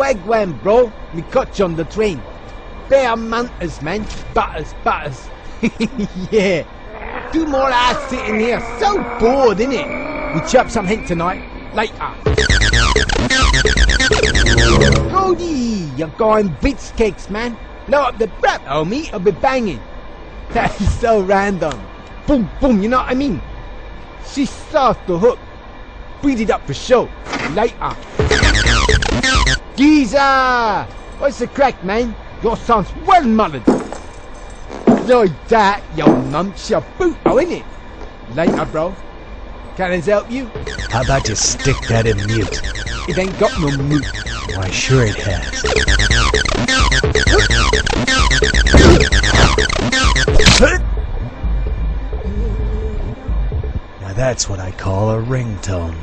wagwan, bro. Me catch on the train. Bear manters, man. Butters. Yeah. 2 more hours sitting here. So bored, innit? We chop some hint tonight. Later. Cody, you're going bits cakes, man. Blow up the brap, homie. I'll be banging. That is so random. Boom, boom, you know what I mean? She's off the hook. Beat it up for show. Later. Geezer! What's the crack, man? Your son's well mullered. Like that, yo mumps your boot, innit? Later, bro. Can I help you? How about you stick that in mute? It ain't got no mute. Why, sure it has. Now that's what I call a ringtone.